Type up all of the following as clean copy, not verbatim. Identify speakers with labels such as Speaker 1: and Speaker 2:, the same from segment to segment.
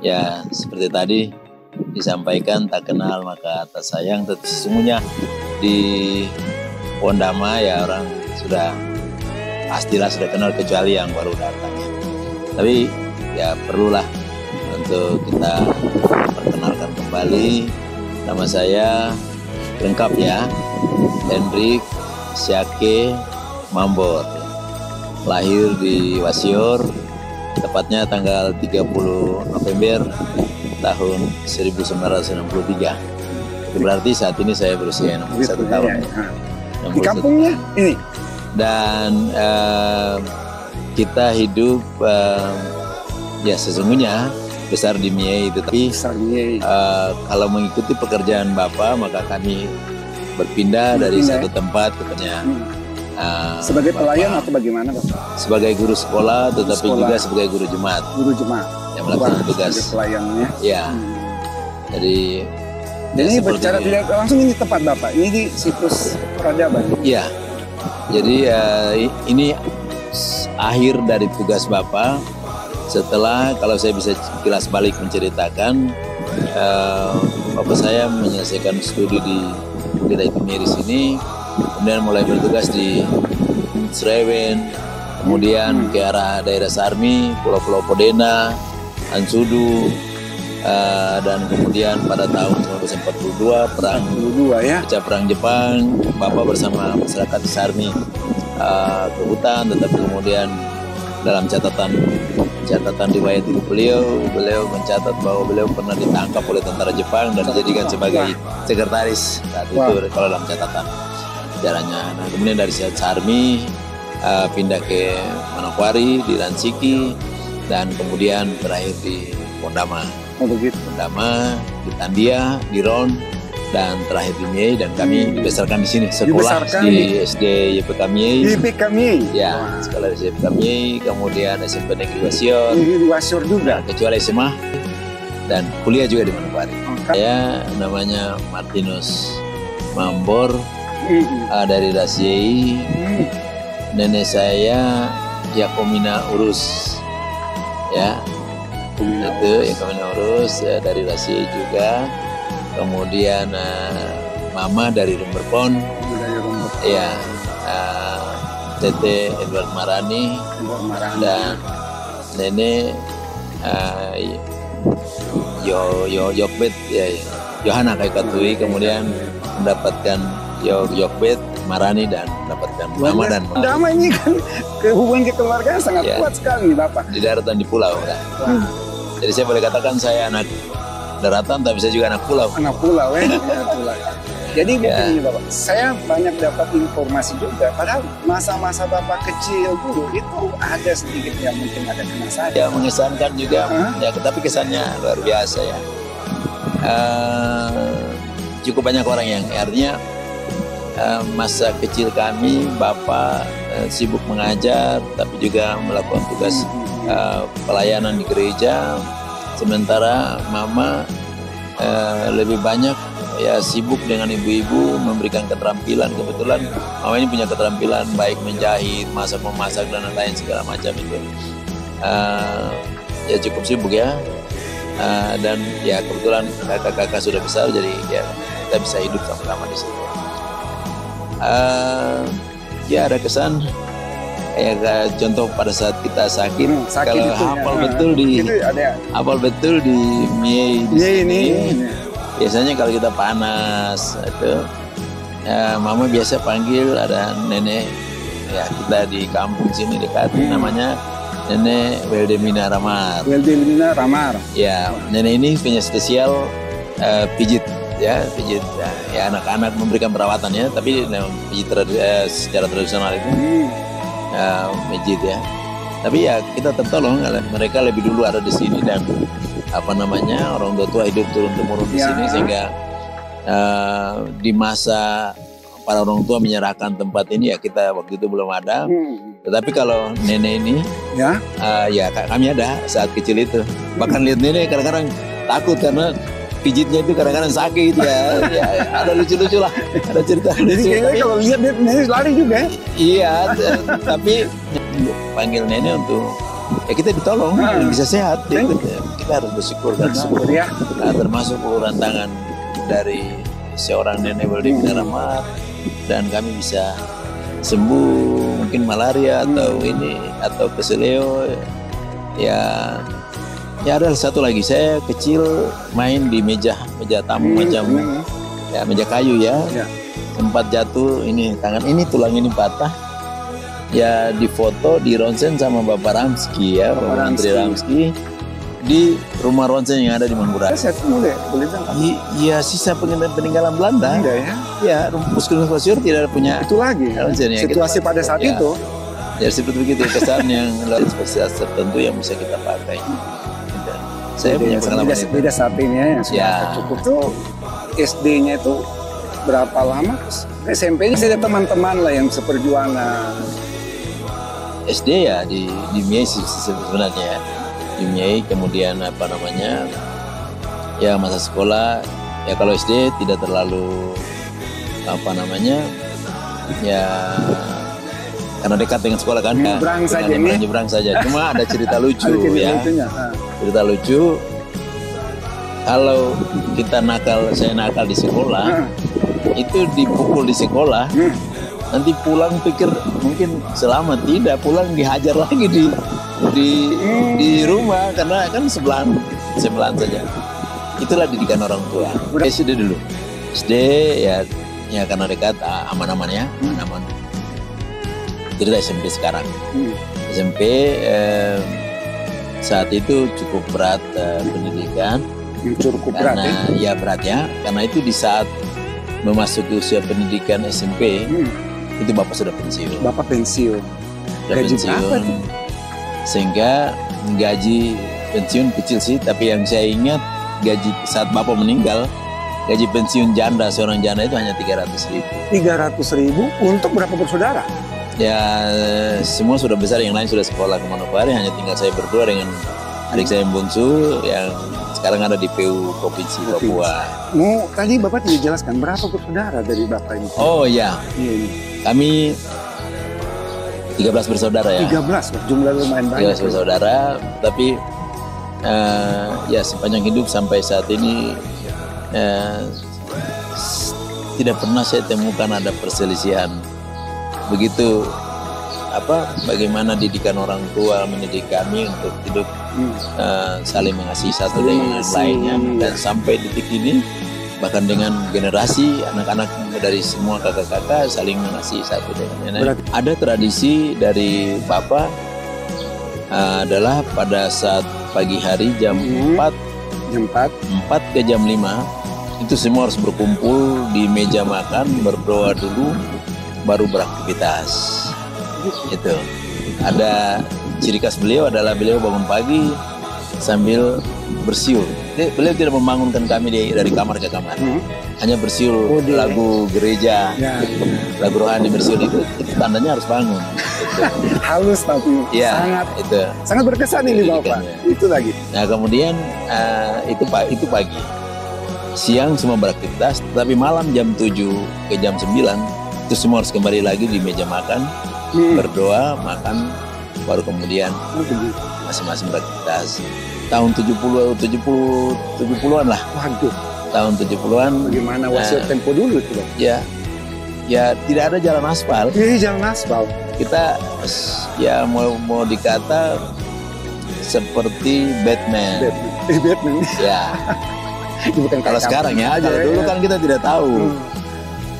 Speaker 1: Ya seperti tadi disampaikan, tak kenal maka tak sayang. Tapi sesungguhnya di Pondama ya orang sudah pastilah sudah kenal kecuali yang baru datang. Tapi ya perlulah untuk kita perkenalkan kembali. Nama saya lengkap ya, Hendrik Syake Mambor. Lahir di Wasior, tepatnya tanggal 30 November tahun 1963. Itu berarti saat ini saya berusia 61 tahun.
Speaker 2: Di kampungnya ini?
Speaker 1: Dan kita hidup ya sesungguhnya besar di Mie itu. Tapi kalau mengikuti pekerjaan Bapak maka kami berpindah dari satu tempat ke
Speaker 2: sebagai pelayan atau bagaimana Bapak?
Speaker 1: Sebagai guru sekolah, tetapi juga sebagai guru jemaat.
Speaker 2: Guru jemaat yang
Speaker 1: melakukan tugas
Speaker 2: pelayannya.
Speaker 1: Ya. Jadi
Speaker 2: ini berbicara tidak langsung, ini tempat Bapak. Ini di situs peradaban.
Speaker 1: Iya. Jadi ini akhir dari tugas Bapak. Setelah, kalau saya bisa kilas balik menceritakan, Bapak saya menyelesaikan studi di Mie di sini. Kemudian mulai bertugas di Srewen, kemudian ke arah daerah Sarmi, Pulau-Pulau Podena, Ansudu, dan kemudian pada tahun 1942 pecah perang Jepang, Bapak bersama masyarakat di Sarmi ke hutan, tetapi kemudian dalam catatan riwayat beliau mencatat bahwa beliau pernah ditangkap oleh tentara Jepang dan dijadikan sebagai sekretaris saat itu kalau dalam catatan sejarahnya. Nah, kemudian dari Sarmi pindah ke Manokwari di Lansiki dan kemudian berakhir di Pondama. Pondama, di Tandia, di Ron, dan terakhir di Mie. Dan kami dibesarkan di sini, sekolah di SD YPK Mie. Ya, sekolah di YPK Mie, kemudian SMP Negeri Wasior.
Speaker 2: Di Wasior juga.
Speaker 1: Kecuali SMA dan kuliah juga di Manokwari. Saya namanya Martinus Mambor. Dari Rasiei. Nenek saya Yakomina Urus, ya itu Yakomina Urus dari Rasiei juga. Kemudian mama dari Rumberpon, ya Tete Edward Marani, dan nenek Yokbet ya Yohana Kaikatui, kemudian mendapatkan Yokbet Marani dan mendapatkan mama dan
Speaker 2: Pondama. Ini kan hubungan kekeluargaan sangat kuat sekali Bapak.
Speaker 1: Di daratan, di pulau kan. Jadi saya boleh katakan saya anak daratan tapi saya juga anak pulau.
Speaker 2: Anak pulau pulau. Jadi begini Bapak, saya banyak dapat informasi juga. Padahal masa-masa Bapak kecil dulu itu ada sedikit yang mungkin ada kesan.
Speaker 1: Ya mengesankan juga, ya tapi kesannya luar biasa ya. Cukup banyak orang yang artinya masa kecil kami Bapak sibuk mengajar tapi juga melakukan tugas pelayanan di gereja, sementara Mama lebih banyak ya sibuk dengan ibu-ibu memberikan keterampilan. Kebetulan Mama ini punya keterampilan baik menjahit, memasak dan lain segala macam itu. Ya cukup sibuk ya. Dan ya kebetulan kakak-kakak sudah besar, jadi ya kita bisa hidup sama-sama di situ. Ya ada kesan kayak contoh pada saat kita sakit kalau hafal betul di Mie di sini. Biasanya kalau kita panas itu mama biasa panggil ada nenek ya kita di kampung sini dekat namanya Nenek Weldemina Ramar. Ya, nenek ini punya spesial pijit ya, pijit ya anak-anak memberikan perawatan ya, tapi pijit secara tradisional itu pijit ya. Tapi ya kita tertolong, mereka lebih dulu ada di sini dan orang tua hidup turun-temurun di sini sehingga di masa para orang tua menyerahkan tempat ini ya kita waktu itu belum ada. Tetapi kalau nenek ini ya kami ada saat kecil itu. Bahkan lihat nenek kadang-kadang takut karena pijitnya itu kadang-kadang sakit ya. Ada lucu-lucu lah, ada cerita.
Speaker 2: Jadi kayaknya kalau lihat nenek lari juga.
Speaker 1: Iya, tapi panggil nenek untuk ya kita ditolong, bisa sehat. Itu, kita harus bersyukur karena
Speaker 2: ya.
Speaker 1: Termasuk uluran tangan dari seorang Nenek Baldevi Rahmat, dan kami bisa sembuh mungkin malaria atau ini atau keseleo. Ya ada satu lagi, saya kecil main di meja tamu macam ya meja kayu ya. Sempat jatuh, ini tangan ini tulang ini patah. Ya difoto, di ronsen sama Bapak Ramski ya, Bapak Menteri Ramski di rumah ronsen yang ada di Mangkurat.
Speaker 2: Saya boleh bilang.
Speaker 1: Iya, sisa peninggalan Belanda. Ya, Puskesmas Pasior tidak punya
Speaker 2: itu lagi.
Speaker 1: Ronsen, ya,
Speaker 2: situasi kita, pada saat itu.
Speaker 1: Ya seperti begitu, kesan yang spesial tertentu yang bisa kita pakai. Saya punya pengalaman itu.
Speaker 2: Beda saat ini ya, yang sudah cukup tuh SD-nya itu berapa lama? SMP-nya saya ada teman-teman lah yang seperjuangan.
Speaker 1: SD ya di Miei sebenarnya ya. Di Miei, kemudian apa namanya, ya masa sekolah ya, kalau SD tidak terlalu apa namanya ya, karena dekat dengan sekolah kan, nyebrang saja. Cuma ada cerita lucu ya, cerita lucu. Kalau kita saya nakal di sekolah, itu dipukul di sekolah, nanti pulang pikir mungkin selamat, tidak, pulang dihajar lagi di rumah karena kan sebelahan saja. Itulah didikan orang tua. SD dulu, SD ya karena dekat, aman-aman ya, aman. Cerita SMP sekarang. SMP saat itu cukup berat pendidikan.
Speaker 2: Cukup berat
Speaker 1: ya berat ya, karena itu di saat memasuki usia pendidikan SMP, itu Bapak sudah pensiun.
Speaker 2: Bapak pensiun.
Speaker 1: Gaji pensiun, sehingga gaji pensiun kecil sih, tapi yang saya ingat gaji saat Bapak meninggal, gaji pensiun janda, seorang janda itu hanya 300.000.
Speaker 2: 300.000 untuk berapa bersaudara?
Speaker 1: Ya semua sudah besar, yang lain sudah sekolah ke Manokwari, hanya tinggal saya berdua dengan adik saya yang bungsu yang sekarang ada di PU Provinsi Papua.
Speaker 2: Tadi Bapak tidak jelaskan berapa bersaudara dari Bapak ini?
Speaker 1: Oh ya, kami 13 bersaudara ya.
Speaker 2: 13, jumlah lumayan banyak.
Speaker 1: 13 bersaudara, tapi ya sepanjang hidup sampai saat ini tidak pernah saya temukan ada perselisihan. Begitu bagaimana didikan orang tua mendidik kami untuk hidup saling mengasihi satu dengan lainnya, dan sampai detik ini bahkan dengan generasi anak-anak dari semua kakak-kakak saling mengasihi satu dengan lainnya. Ada tradisi dari Bapak adalah pada saat pagi hari jam 4 ke jam 5 itu semua harus berkumpul di meja makan, berdoa dulu baru beraktivitas. Itu ada ciri khas beliau adalah beliau bangun pagi sambil bersiul. Beliau tidak membangunkan kami dari kamar ke kamar, hanya bersiul lagu gereja, lagu rohani, bersiul itu tandanya harus bangun. Gitu.
Speaker 2: Halus tapi sangat berkesan ini Bapak. Itu lagi. Nah
Speaker 1: kemudian itu pagi, siang semua beraktivitas, tapi malam jam 7 ke jam 9 itu semua harus kembali lagi di meja makan. Berdoa, makan, baru kemudian masing-masing beraktivitas. Tahun 70-an lah.
Speaker 2: Waduh.
Speaker 1: Tahun 70-an.
Speaker 2: Bagaimana wasiat tempo dulu itu?
Speaker 1: Ya tidak ada jalan aspal.
Speaker 2: Jalan aspal.
Speaker 1: Kita ya mau dikata seperti Batman.
Speaker 2: Batman.
Speaker 1: Ya. Bukan kalau sekarang ya. Kalau dulu kan kita tidak tahu.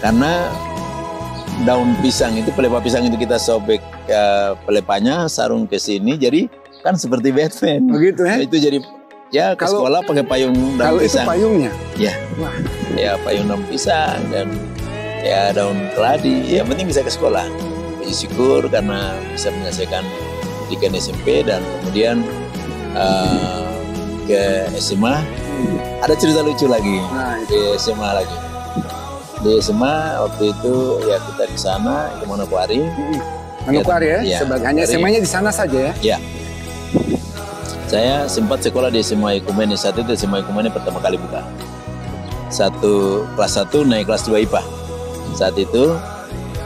Speaker 1: Karena daun pisang itu, pelepah pisang itu kita sobek pelepahnya, sarung ke sini, jadi kan seperti Batman.
Speaker 2: Begitu ya?
Speaker 1: Itu jadi ya ke sekolah pakai payung daun pisang.
Speaker 2: Kalau itu payungnya?
Speaker 1: Ya. Wah. Ya payung daun pisang dan ya daun keladi. Yang penting bisa ke sekolah. Puji syukur karena bisa menyelesaikan pendidikan SMP dan kemudian ke SMA. Ada cerita lucu lagi di SMA lagi. Di SMA waktu itu ya kita di sana ke Manokwari.
Speaker 2: Manokwari ya? Sebagiannya SMA-nya di sana saja ya?
Speaker 1: Ya. Saya sempat sekolah di SMA Ekumene. Saat itu SMA Ekumene pertama kali buka. Kelas 1 naik kelas 2 IPA. Saat itu.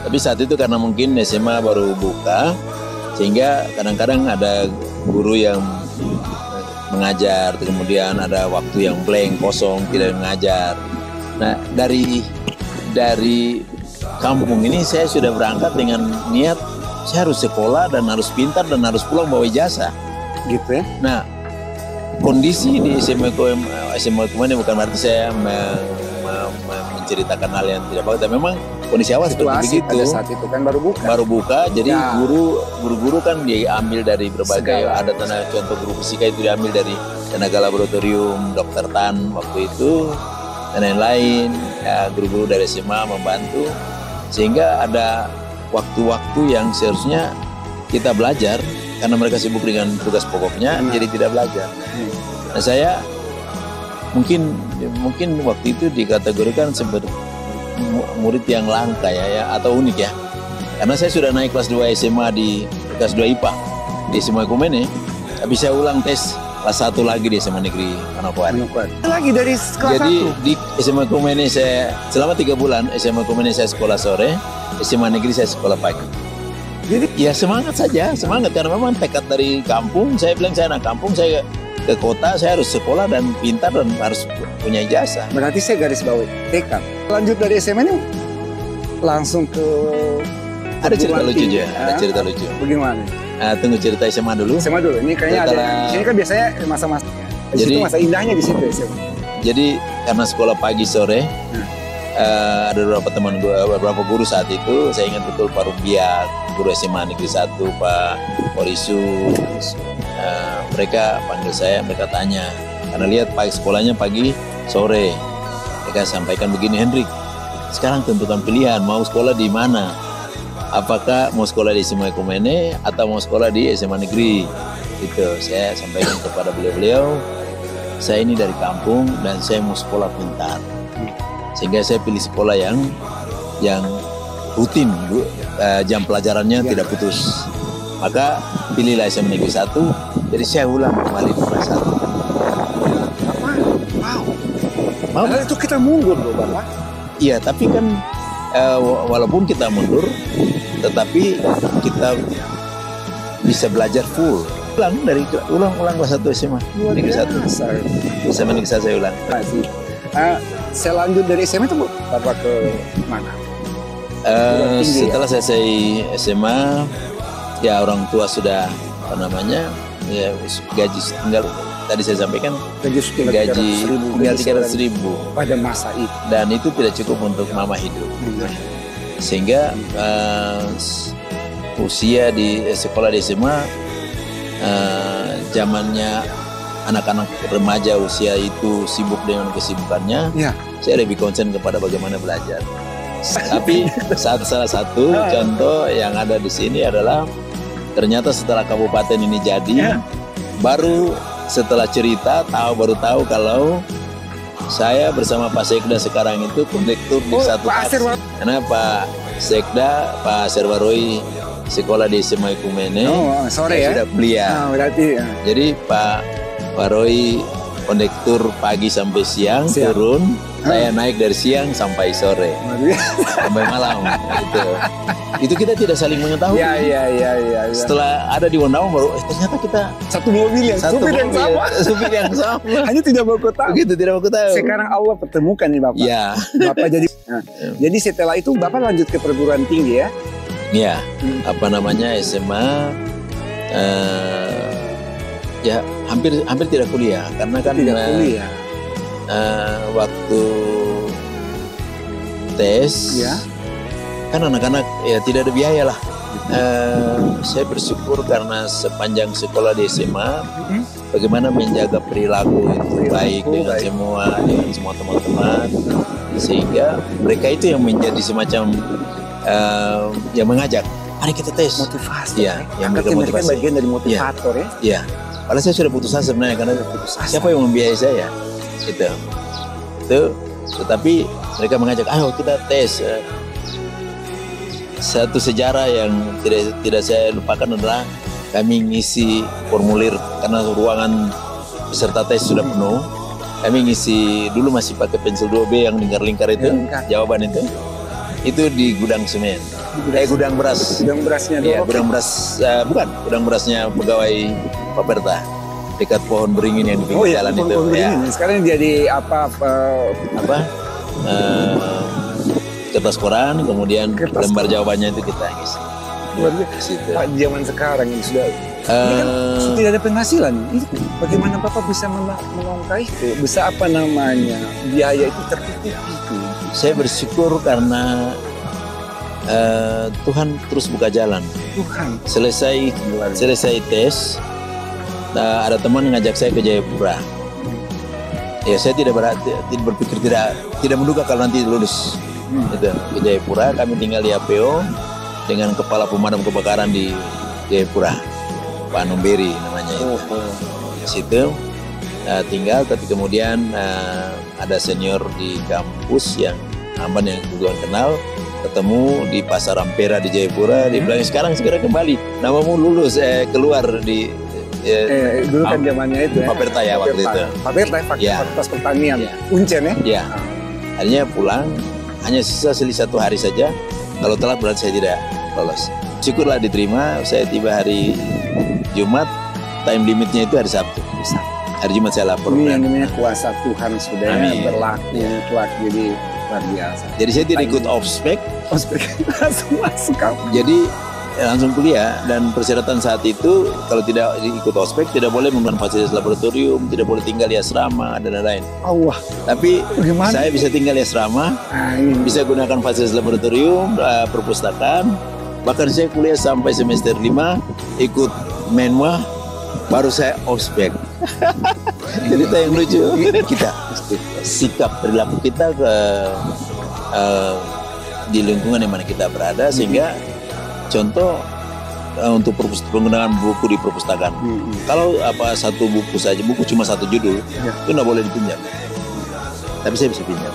Speaker 1: Tapi saat itu karena mungkin SMA baru buka, sehingga kadang-kadang ada guru yang mengajar, kemudian ada waktu yang blank, kosong, tidak mengajar. Nah, dari kampung ini saya sudah berangkat dengan niat saya harus sekolah dan harus pintar dan harus pulang bawa ijazah.
Speaker 2: Gitu ya.
Speaker 1: Nah, kondisi di SMA Kumene bukan berarti saya menceritakan hal yang tidak bagus. Memang kondisi awal seperti begitu.
Speaker 2: Pada saat itu kan baru buka.
Speaker 1: Jadi guru-guru kan diambil dari berbagai ada contoh guru fisika itu diambil dari tenaga laboratorium, dokter Tan waktu itu dan lain-lain. Ya, guru-guru dari SMA membantu sehingga ada waktu-waktu yang seharusnya kita belajar karena mereka sibuk dengan tugas pokoknya jadi tidak belajar. Nah, saya mungkin waktu itu dikategorikan sebagai murid yang langka ya atau unik ya. Karena saya sudah naik kelas 2 SMA di kelas 2 IPA di SMA Kumene, tapi saya ulang tes kelas 1 lagi di SMA Negeri Manokwari.
Speaker 2: Lagi dari kelas 1.
Speaker 1: Jadi di SMA Kumene saya selama 3 bulan SMA Kumene saya sekolah sore, SMA Negeri saya sekolah pagi. Jadi ya semangat saja, semangat karena memang tekad dari kampung. Saya bilang saya anak kampung, saya ke kota, saya harus sekolah dan pintar dan harus punya ijazah.
Speaker 2: Berarti saya garis bawahi tekad. Lanjut dari SMA ini langsung ke
Speaker 1: ada cerita lucu juga, ada cerita lucu.
Speaker 2: Bagaimana?
Speaker 1: Tunggu cerita SMA dulu.
Speaker 2: SMA dulu. Ini kayaknya ada. Ini kan biasanya masa-masa. Jadi masa indahnya di situ SMA.
Speaker 1: Jadi karena sekolah pagi sore, ada beberapa teman gue, beberapa guru saat itu, saya ingat betul Pak Rubiak, guru SMA Negeri 1, Pak Orisu. Mereka panggil saya, mereka tanya, karena lihat pagi sekolahnya pagi sore. Mereka sampaikan begini, Hendrik, sekarang tentukan pilihan mau sekolah di mana? Apakah mau sekolah di SMA Kumene atau mau sekolah di SMA Negeri? Itu saya sampaikan kepada beliau-beliau, saya ini dari kampung dan saya mau sekolah pintar. Sehingga saya pilih sekolah yang rutin, jam pelajarannya tidak putus. Maka pilihlah SMA Negeri 1, jadi saya ulang kembali di kelas 1.
Speaker 2: Wow. Padahal itu kita mundur loh Bapak.
Speaker 1: Iya, tapi kan walaupun kita mundur, tetapi kita bisa belajar full. Ulang kelas 1 SMA Negeri 1. SMA Negeri 1 saya ulang.
Speaker 2: Saya lanjut dari SMA itu Bapak ke mana?
Speaker 1: Setelah selesai SMA, ya orang tua sudah ya gaji tinggal tadi saya sampaikan gaji tinggal 300.000
Speaker 2: pada masa itu,
Speaker 1: dan itu tidak cukup untuk mama hidup. Sehingga usia di sekolah di SMA zamannya anak-anak remaja usia itu sibuk dengan kesibukannya, saya lebih konsen kepada bagaimana belajar. Tapi salah satu contoh yang ada di sini adalah ternyata setelah kabupaten ini jadi, baru setelah cerita baru tahu kalau saya bersama Pak Sekda sekarang itu kondektur di satu taksi. Karena Pak Sekda, Pak Serwaroi sekolah di SMA Kumene,
Speaker 2: sore ya?
Speaker 1: Sudah belia.
Speaker 2: Berarti,
Speaker 1: jadi Pak Waroi kondektur pagi sampai siang. Turun, saya naik dari siang sampai sore, sampai malam. Itu kita tidak saling mengetahui.
Speaker 2: Iya.
Speaker 1: Setelah ada di Wondawa baru ternyata kita
Speaker 2: satu mobil yang supir yang sama. Hanya tidak mau tahu.
Speaker 1: Begitu, tidak mau tahu.
Speaker 2: Sekarang Allah pertemukan nih Bapak.
Speaker 1: Iya.
Speaker 2: Bapak jadi setelah itu Bapak lanjut ke perguruan tinggi ya?
Speaker 1: Iya. SMA. Ya hampir tidak kuliah karena kan
Speaker 2: tidak kuliah.
Speaker 1: Waktu tes kan anak-anak ya tidak ada biaya lah. Saya bersyukur karena sepanjang sekolah di SMA bagaimana menjaga perilaku itu baik dengan semua teman-teman, sehingga mereka itu yang menjadi semacam yang mengajak, mari kita tes,
Speaker 2: motivasi.
Speaker 1: Yang mereka motivasi,
Speaker 2: bagian dari motivator ya.
Speaker 1: Iya. Padahal saya sudah putus asa sebenarnya karena siapa yang membiayai saya, itu. Tetapi mereka mengajak, ayo kita tes. Satu sejarah yang tidak saya lupakan adalah kami ngisi formulir karena ruangan peserta tes sudah penuh. Kami ngisi dulu masih pakai pensil 2B yang lingkar-lingkar itu, jawaban itu di gudang semen. Gudang beras.
Speaker 2: Gudang berasnya
Speaker 1: Iya, gudang beras, bukan, gudang berasnya pegawai Paperta, dekat pohon beringin yang di pinggir jalan itu.
Speaker 2: Pohon beringin. Sekarang jadi apa?
Speaker 1: Kertas koran, kemudian lembar jawabannya itu kita ngisi.
Speaker 2: Pak, zaman sekarang ini sudah ini kan tidak ada penghasilan. Bagaimana Bapak bisa menongkai itu? Bisa apa namanya? Biaya itu tertutup itu.
Speaker 1: Saya bersyukur karena Tuhan terus buka jalan.
Speaker 2: Tuhan.
Speaker 1: Selesai tes, ada teman ngajak saya ke Jayapura. Ya saya tidak berpikir tidak menduga kalau nanti lulus. Itu ke Jayapura, kami tinggal di APO dengan kepala pemadam kebakaran di Jayapura, Pak Nomberi namanya itu. Di situ tinggal, tapi kemudian ada senior di kampus yang Amban yang juga kenal, ketemu di Pasar Ampera di Jayapura, dia bilang sekarang kembali, namamu lulus keluar di
Speaker 2: dulu kan zamannya itu
Speaker 1: Paperta ya waktu itu.
Speaker 2: Paperta Fakultas Pertanian.
Speaker 1: Ya.
Speaker 2: Uncen ya?
Speaker 1: Iya. Akhirnya pulang, hanya sisa 1 hari saja. Kalau telat berarti saya tidak lolos. Syukurlah diterima, saya tiba hari Jumat, time limitnya itu hari Sabtu. Hari Jumat saya lapor.
Speaker 2: Ini yang namanya kuasa Tuhan sudah berlaku, jadi luar biasa.
Speaker 1: Jadi saya tidak ikut ospek.
Speaker 2: Langsung masuk kamu.
Speaker 1: Jadi langsung kuliah, dan persyaratan saat itu kalau tidak ikut ospek tidak boleh menggunakan fasilitas laboratorium, tidak boleh tinggal di asrama dan lain-lain.
Speaker 2: Allah.
Speaker 1: Tapi
Speaker 2: bagaimana?
Speaker 1: Saya bisa tinggal di asrama, bisa gunakan fasilitas laboratorium, perpustakaan. Bahkan saya kuliah sampai semester 5 ikut menwa, baru saya ospek. Cerita yang lucu kita, sikap perilaku kita di lingkungan yang mana kita berada, sehingga contoh untuk penggunaan buku di perpustakaan. Kalau satu buku saja, buku cuma 1 judul, itu nggak boleh dipinjam. Tapi saya bisa pinjam,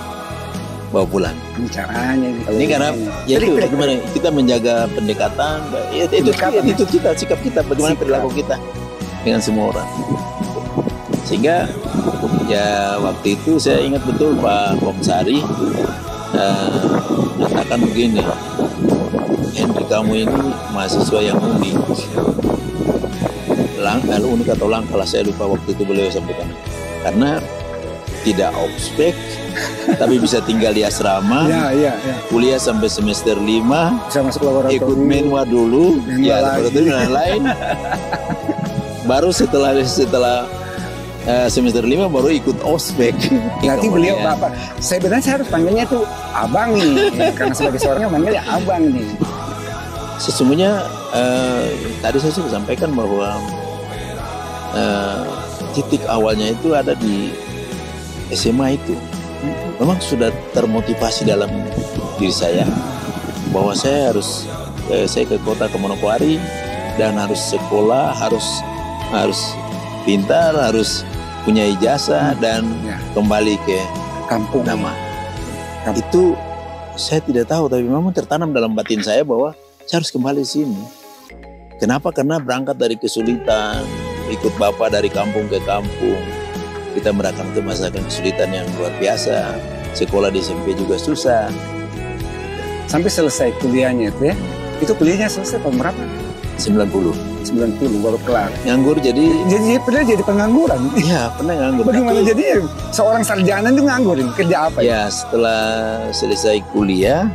Speaker 1: bawa pulang.
Speaker 2: Ini caranya.
Speaker 1: Ini karena ya itu bagaimana kita menjaga pendekatan, itu kita, sikap kita, bagaimana perilaku kita dengan semua orang. Sehingga ya waktu itu saya ingat betul Pak Komsari mengatakan begini, Henry, kamu ini mahasiswa yang unik. Unik atau langka lah, saya lupa waktu itu beliau sampaikan. Karena tidak ospek, tapi bisa tinggal di asrama, kuliah sampai semester 5,
Speaker 2: bisa masuk laboratorium,
Speaker 1: ikut menwa dulu, laboratorium dan lain. Baru setelah semester 5 baru ikut ospek.
Speaker 2: Berarti beliau Bapak, saya harus panggilnya tuh Abang nih, karena sebagai seorang manggilnya Abang nih.
Speaker 1: Sesungguhnya tadi saya sudah sampaikan bahwa titik awalnya itu ada di SMA itu. Memang sudah termotivasi dalam diri saya bahwa saya ke kota ke Manokwari dan harus sekolah, harus pintar, harus punya ijazah dan kembali ke
Speaker 2: kampung.
Speaker 1: Itu saya tidak tahu, tapi memang tertanam dalam batin saya bahwa saya harus kembali sini. Kenapa? Karena berangkat dari kesulitan, ikut Bapak dari kampung ke kampung, kita merasakan kesulitan yang luar biasa. Sekolah di SMP juga susah.
Speaker 2: Sampai selesai kuliahnya itu ya, itu kuliahnya selesai tahun berapa?
Speaker 1: 90
Speaker 2: baru kelar.
Speaker 1: Nganggur jadi
Speaker 2: pengangguran.
Speaker 1: Iya, pernah nganggur.
Speaker 2: Bagaimana jadi seorang sarjana itu nganggurin? Kerja apa?
Speaker 1: Ya, setelah selesai kuliah,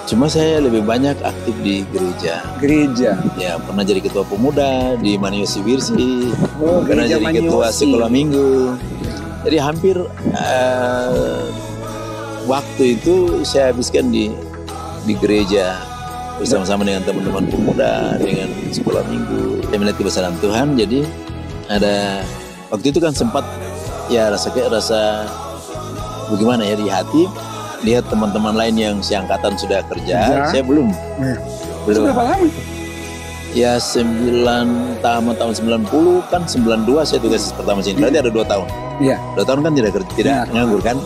Speaker 1: cuma saya lebih banyak aktif di gereja. Ya, pernah jadi ketua pemuda di Maniosi Wirsi, pernah jadi ketua sekolah minggu. Jadi hampir waktu itu saya habiskan di gereja bersama-sama dengan teman-teman pemuda, dengan sekolah minggu. Saya melihat kebesaran Tuhan, jadi ada waktu itu kan sempat ya rasa bagaimana ya di hati, lihat teman-teman lain yang seangkatan sudah kerja, saya belum.
Speaker 2: Berapa lama?
Speaker 1: Ya 9 tahun 90 kan 92 saya tugas pertama sini, berarti ada 2 tahun.
Speaker 2: Iya.
Speaker 1: 2 tahun kan tidak nganggur kan?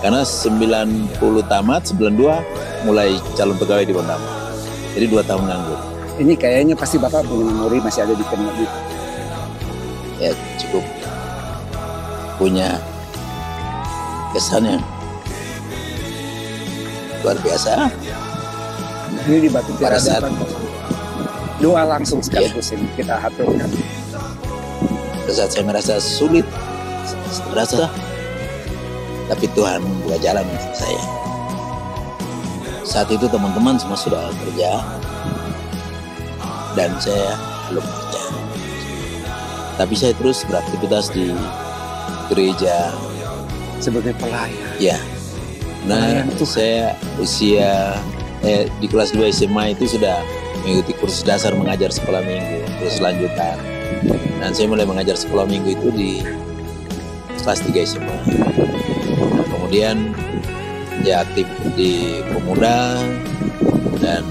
Speaker 1: Karena 90 tamat, 92 mulai calon pegawai di Bondama. Jadi 2 tahun nganggur.
Speaker 2: Ini kayaknya pasti Bapak punya memori masih ada di benak itu.
Speaker 1: Ya cukup punya kesan yang luar biasa.
Speaker 2: Ini di Batu
Speaker 1: pada saat
Speaker 2: Doa langsung sekaligus ini kita aturkan.
Speaker 1: Saat saya merasa sulit, merasa, tapi Tuhan buka jalan untuk saya. Saat itu teman-teman semua sudah kerja, dan saya belum kerja. Tapi saya terus beraktivitas di gereja
Speaker 2: Sebagai pelayan.
Speaker 1: ya. Nah, saya usia di kelas 2 SMA itu sudah mengikuti kursus dasar mengajar sekolah minggu, terus lanjutan. Dan saya mulai mengajar sekolah minggu itu di kelas 3 SMA. Nah, kemudian ya aktif di pemuda, dan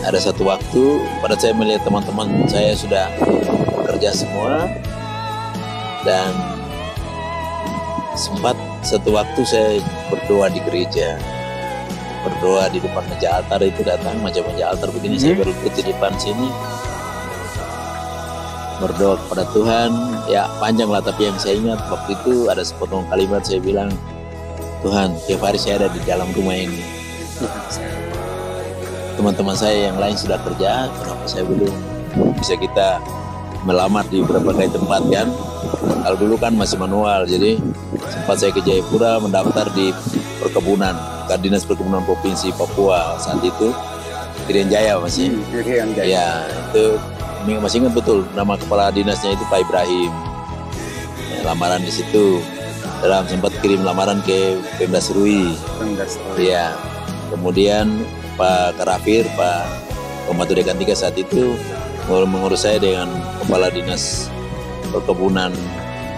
Speaker 1: ada satu waktu pada saya melihat teman-teman saya sudah bekerja semua, dan sempat satu waktu saya berdoa di gereja, berdoa di depan meja altar itu, datang macam meja altar begini, saya berduduk di depan sini berdoa kepada Tuhan. Ya panjang lah, tapi yang saya ingat waktu itu ada sepotong kalimat, saya bilang, Tuhan, tiap hari saya ada di dalam rumah ini. Teman-teman saya yang lain sudah kerja, kenapa saya belum? Bisa kita melamar di berbagai tempat kan? Kalau dulu kan masih manual, jadi sempat saya ke Jayapura mendaftar di perkebunan, ke Dinas Perkebunan Provinsi Papua saat itu, Irian Jaya masih.
Speaker 2: Irian Jaya.
Speaker 1: Ya, itu masih ingat betul nama kepala dinasnya itu Pak Ibrahim. Ya, lamaran di situ. Dalam sempat kirim lamaran ke Pemda Serui. Ya. Kemudian Pak Karafir, Pak Pembantu Dekan 3 saat itu mengurus saya dengan kepala dinas perkebunan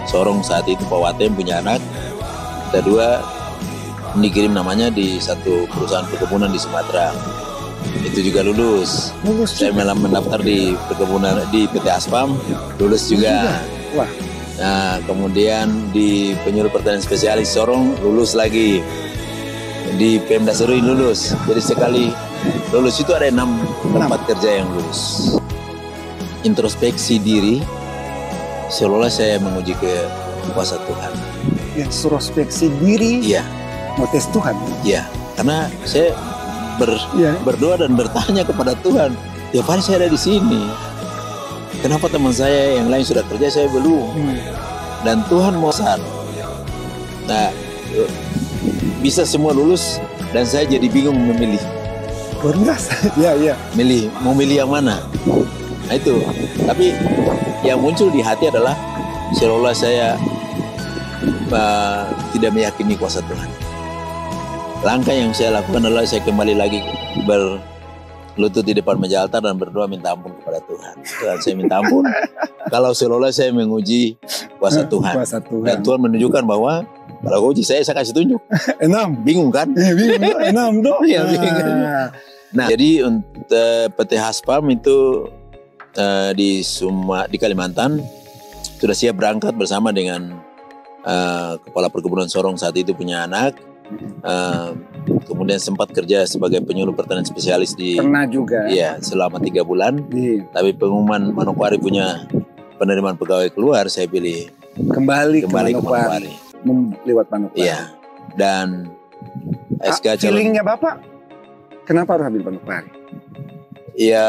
Speaker 1: Sorong saat itu, Pak Watem punya anak. Kedua dikirim namanya di satu perusahaan perkebunan di Sumatera. Itu juga lulus. Saya malah mendaftar di perkebunan di PT Aspam, lulus juga.
Speaker 2: Wah.
Speaker 1: Nah, kemudian di penyuluh pertanian spesialis Sorong lulus lagi. Di Pemda Serui lulus. Jadi sekali lulus itu ada 6 tempat kerja yang lulus. Introspeksi diri, seolah saya menguji ke kuasa Tuhan.
Speaker 2: Introspeksi diri.
Speaker 1: Iya.
Speaker 2: Mau tes Tuhan.
Speaker 1: Iya. Karena saya berdoa dan bertanya kepada Tuhan, tiap hari saya ada di sini. Kenapa teman saya yang lain sudah kerja, saya belum? Dan Tuhan mau saat. Nah, bisa semua lulus dan saya jadi bingung memilih.
Speaker 2: Bernas. Ya.
Speaker 1: Mau milih yang mana? Nah itu. Tapi yang muncul di hati adalah seolah saya tidak meyakini kuasa Tuhan. Langkah yang saya lakukan adalah saya kembali lagi berlutut di depan meja altar dan berdoa minta ampun kepada Tuhan. Dan saya minta ampun kalau seolah saya menguji kuasa Tuhan. Dan Tuhan menunjukkan bahwa kalau uji saya kasih tunjuk.
Speaker 2: 6.
Speaker 1: Bingung kan?
Speaker 2: Bingung. 6 dong.
Speaker 1: Ya, bingung. Nah, jadi untuk PT Haspam itu di Kalimantan sudah siap berangkat bersama dengan kepala perkebunan Sorong saat itu punya anak. Kemudian sempat kerja sebagai penyuluh pertanian spesialis di
Speaker 2: pernah juga.
Speaker 1: Iya, selama 3 bulan. Tapi pengumuman Manokwari punya penerimaan pegawai keluar, saya pilih kembali ke Manokwari.
Speaker 2: Lewat Manokwari.
Speaker 1: Iya. Dan SK
Speaker 2: feelingnya Bapak, kenapa harus ambil Manokwari?
Speaker 1: Ya,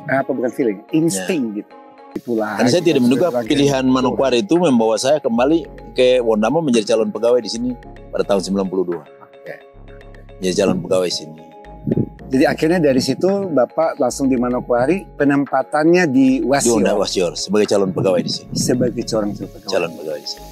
Speaker 2: apa bukan feeling, insting gitu. Itulah.
Speaker 1: Karena saya tidak menduga pilihan Manokwari itu membawa saya kembali ke Wondama menjadi calon pegawai di sini pada tahun 92. Jadi calon pegawai sini.
Speaker 2: Jadi akhirnya dari situ Bapak langsung di Manokwari, penempatannya di Wasior.
Speaker 1: Di Wasior sebagai calon pegawai di sini.
Speaker 2: Sebagai calon pegawai.
Speaker 1: Calon pegawai di sini.